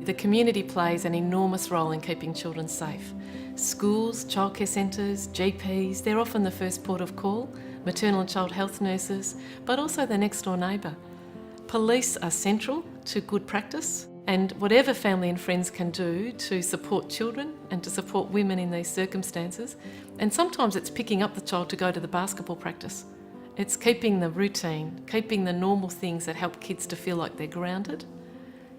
The community plays an enormous role in keeping children safe. Schools, childcare centres, GPs, they're often the first port of call, maternal and child health nurses, but also the next door neighbour. Police are central to good practice, and whatever family and friends can do to support children and to support women in these circumstances, and sometimes it's picking up the child to go to the basketball practice. It's keeping the routine, keeping the normal things that help kids to feel like they're grounded.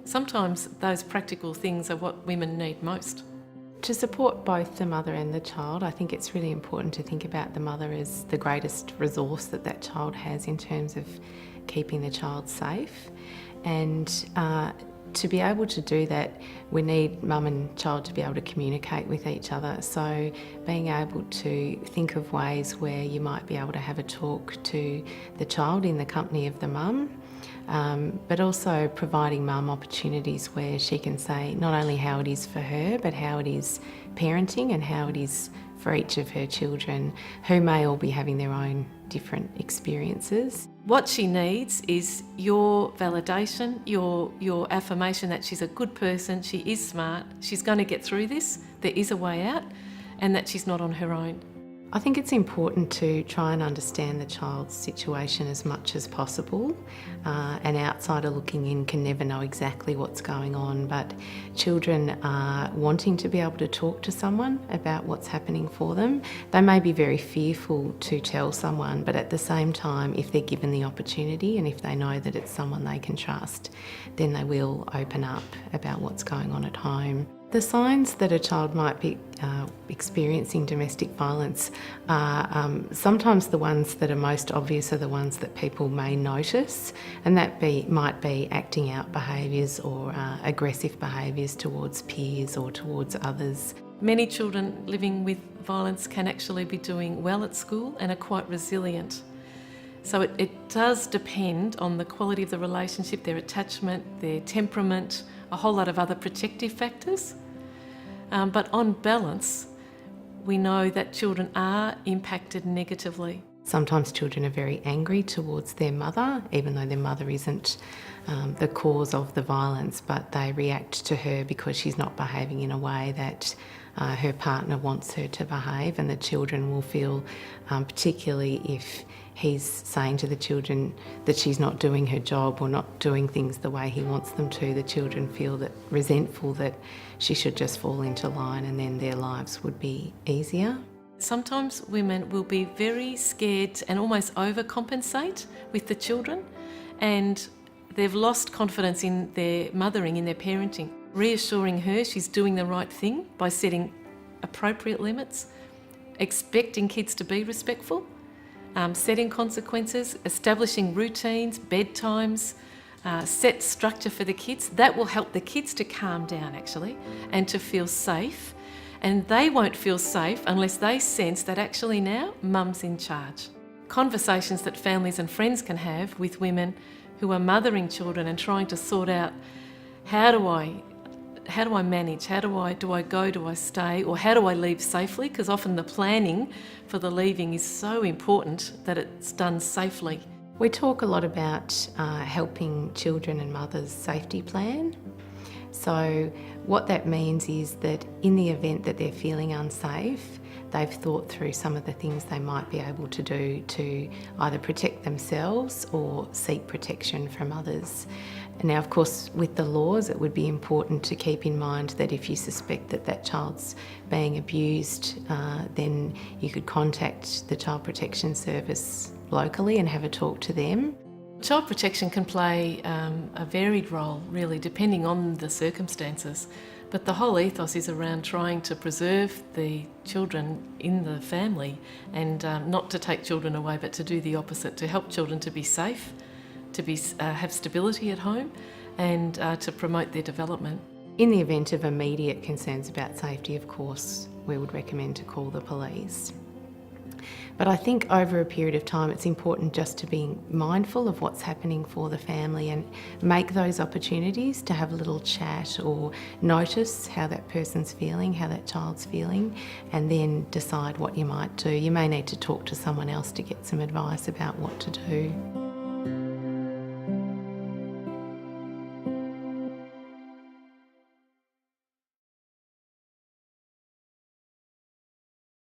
Sometimes those practical things are what women need most. To support both the mother and the child, I think it's really important to think about the mother as the greatest resource that that child has in terms of keeping the child safe. And to be able to do that, we need mum and child to be able to communicate with each other. So being able to think of ways where you might be able to have a talk to the child in the company of the mum, but also providing mum opportunities where she can say not only how it is for her, but how it is parenting and how it is for each of her children, who may all be having their own different experiences. What she needs is your validation, your affirmation that she's a good person, she is smart, she's going to get through this, there is a way out, and that she's not on her own. I think it's important to try and understand the child's situation as much as possible. An outsider looking in can never know exactly what's going on, but children are wanting to be able to talk to someone about what's happening for them. They may be very fearful to tell someone, but at the same time, if they're given the opportunity and if they know that it's someone they can trust, then they will open up about what's going on at home. The signs that a child might be experiencing domestic violence are sometimes the ones that are most obvious are the ones that people may notice, and that might be acting out behaviours or aggressive behaviours towards peers or towards others. Many children living with violence can actually be doing well at school and are quite resilient. So it does depend on the quality of the relationship, their attachment, their temperament, a whole lot of other protective factors. But on balance, we know that children are impacted negatively. Sometimes children are very angry towards their mother, even though their mother isn't the cause of the violence, but they react to her because she's not behaving in a way that her partner wants her to behave, and the children will feel, particularly if he's saying to the children that she's not doing her job or not doing things the way he wants them to, the children feel that resentful that she should just fall into line and then their lives would be easier. Sometimes women will be very scared and almost overcompensate with the children, and they've lost confidence in their mothering, in their parenting. Reassuring her she's doing the right thing by setting appropriate limits, expecting kids to be respectful, setting consequences, establishing routines, bedtimes, set structure for the kids. That will help the kids to calm down actually and to feel safe. And they won't feel safe unless they sense that actually now mum's in charge. Conversations that families and friends can have with women who are mothering children and trying to sort out how do I manage? Do I go? Do I stay? Or how do I leave safely? Because often the planning for the leaving is so important that it's done safely. We talk a lot about helping children and mothers safety plan. So what that means is that in the event that they're feeling unsafe, they've thought through some of the things they might be able to do to either protect themselves or seek protection from others. Now, of course, with the laws, it would be important to keep in mind that if you suspect that that child's being abused, then you could contact the Child Protection Service locally and have a talk to them. Child protection can play a varied role, really, depending on the circumstances. But the whole ethos is around trying to preserve the children in the family and not to take children away, but to do the opposite, to help children to be safe, to have stability at home, and to promote their development. In the event of immediate concerns about safety, of course, we would recommend to call the police. But I think over a period of time it's important just to be mindful of what's happening for the family and make those opportunities to have a little chat or notice how that person's feeling, how that child's feeling, and then decide what you might do. You may need to talk to someone else to get some advice about what to do.